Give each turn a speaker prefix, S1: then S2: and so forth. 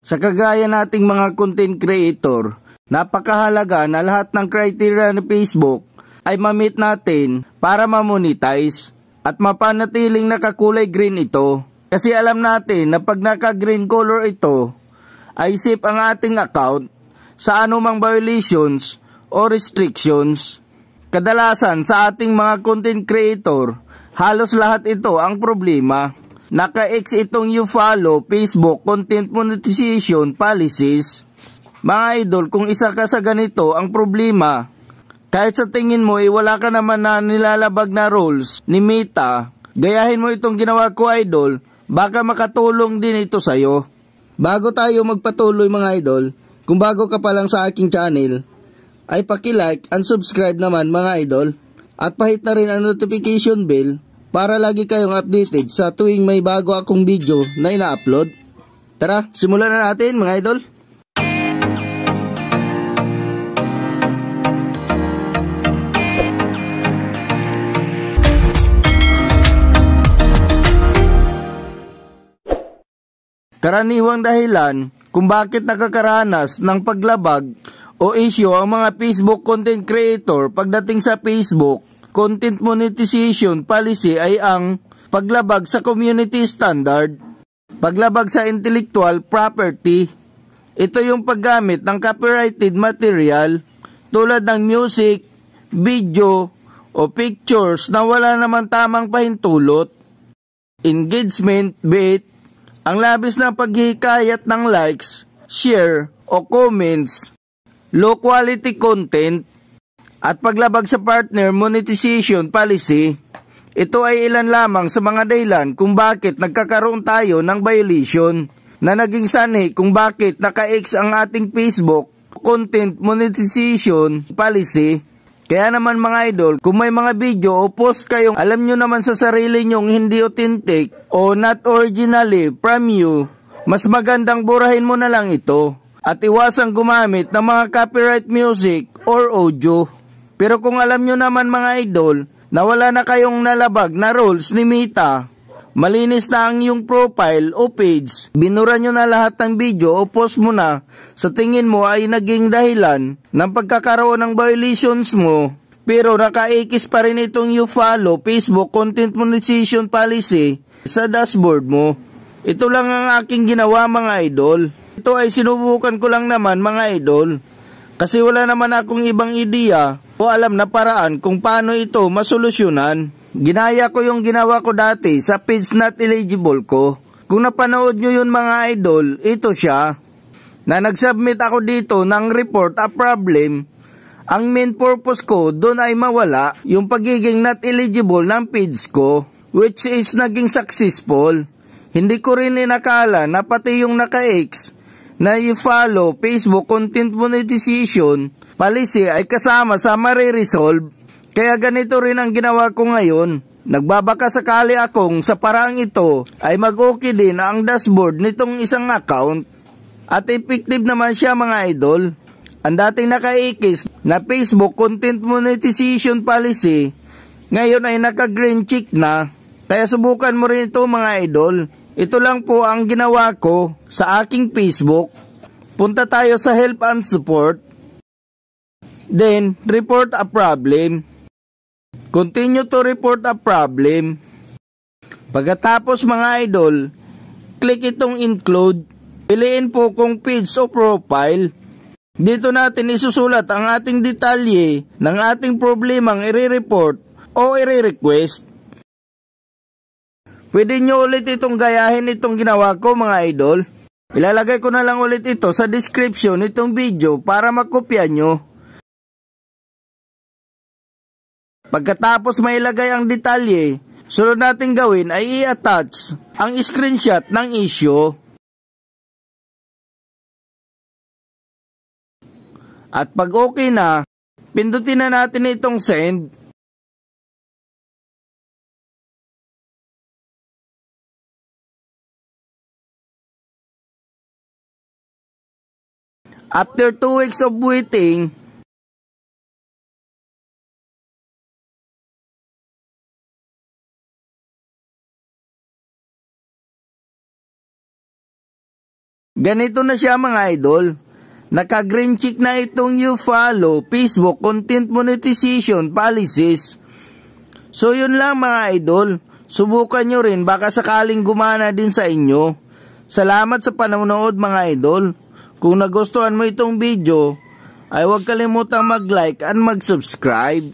S1: Sa kagaya nating mga content creator, napakahalaga na lahat ng criteria ng Facebook ay ma-meet natin para ma-monetize at mapanatiling nakakulay green ito. Kasi alam natin na pag naka-green color ito, ay safe ang ating account sa anumang violations o restrictions. Kadalasan sa ating mga content creator, halos lahat ito ang problema. Naka-X itong you follow Facebook content monetization policies. Mga idol, kung isa ka sa ganito, ang problema, kahit sa tingin mo wala ka naman na nilalabag na rules ni Meta, gayahin mo itong ginawa ko idol, baka makatulong din ito sa'yo. Bago tayo magpatuloy mga idol, kung bago ka pa lang sa aking channel, ay paki-like and subscribe naman mga idol, at pahit na rin ang notification bell para lagi kayong updated sa tuwing may bago akong video na ina-upload. Tara, simulan na natin mga idol. Karaniwang dahilan kung bakit nakakaranas ng paglabag o issue ang mga Facebook content creator pagdating sa Facebook content monetization policy ay ang paglabag sa community standard, paglabag sa intellectual property. Ito yung paggamit ng copyrighted material tulad ng music, video, o pictures na wala naman tamang pahintulot. Engagement bait, ang labis na paghihikayat ng likes, share, o comments, low quality content, at paglabag sa partner monetization policy. Ito ay ilan lamang sa mga dahilan kung bakit nagkakaroon tayo ng violation na naging sanhi kung bakit naka-X ang ating Facebook content monetization policy. Kaya naman mga idol, kung may mga video o post kayong alam nyo naman sa sarili nyong hindi authentic o not originally from you, mas magandang burahin mo na lang ito at iwasang gumamit ng mga copyright music or audio. Pero kung alam nyo naman mga idol na wala na kayong nalabag na rules ni Meta, malinis na ang iyong profile o page, binura nyo na lahat ng video o post mo na sa tingin mo ay naging dahilan ng pagkakaroon ng violations mo, pero naka-X pa rin itong you follow Facebook content monetization policy sa dashboard mo. Ito lang ang aking ginawa mga idol. Ito ay sinubukan ko lang naman mga idol. Kasi wala naman akong ibang ideya o alam na paraan kung paano ito masolusyonan. Ginaya ko yung ginawa ko dati sa page not eligible ko. Kung napanood nyo yun mga idol, ito siya. Na nagsubmit ako dito ng report a problem. Ang main purpose ko doon ay mawala yung pagiging not eligible ng page ko, which is naging successful. Hindi ko rin inakala na pati yung naka-X na i-follow Facebook content monetization policy ay kasama sa mariresolve. Kaya ganito rin ang ginawa ko ngayon. Nagbabaka sakali akong sa paraang ito ay mag-okay din ang dashboard nitong isang account. At effective naman siya mga idol. Ang dating naka-X na Facebook content monetization policy ngayon ay naka-green check na. Kaya subukan mo rin ito mga idol. Ito lang po ang ginawa ko sa aking Facebook. Punta tayo sa help and support. Then, report a problem. Continue to report a problem. Pagkatapos mga idol, click itong include. Piliin po kung page o profile. Dito natin isusulat ang ating detalye ng ating problemang i-report o i-request. Pwede nyo ulit itong gayahin itong ginawa ko mga idol. Ilalagay ko na lang ulit ito sa description itong video para makopya nyo. Pagkatapos mailagay ang detalye, sunod natin gawin ay i-attach ang screenshot ng issue. At pag okay na, pindutin na natin itong send. After 2 weeks of waiting, Ganito na siya mga idol. Naka-green check na itong you follow Facebook Content Monetization Policies. So yun lang mga idol. Subukan nyo rin, baka sakaling gumana din sa inyo. Salamat sa panonood mga idol. Kung nagustuhan mo itong video, ay huwag kalimutang mag-like and mag-subscribe.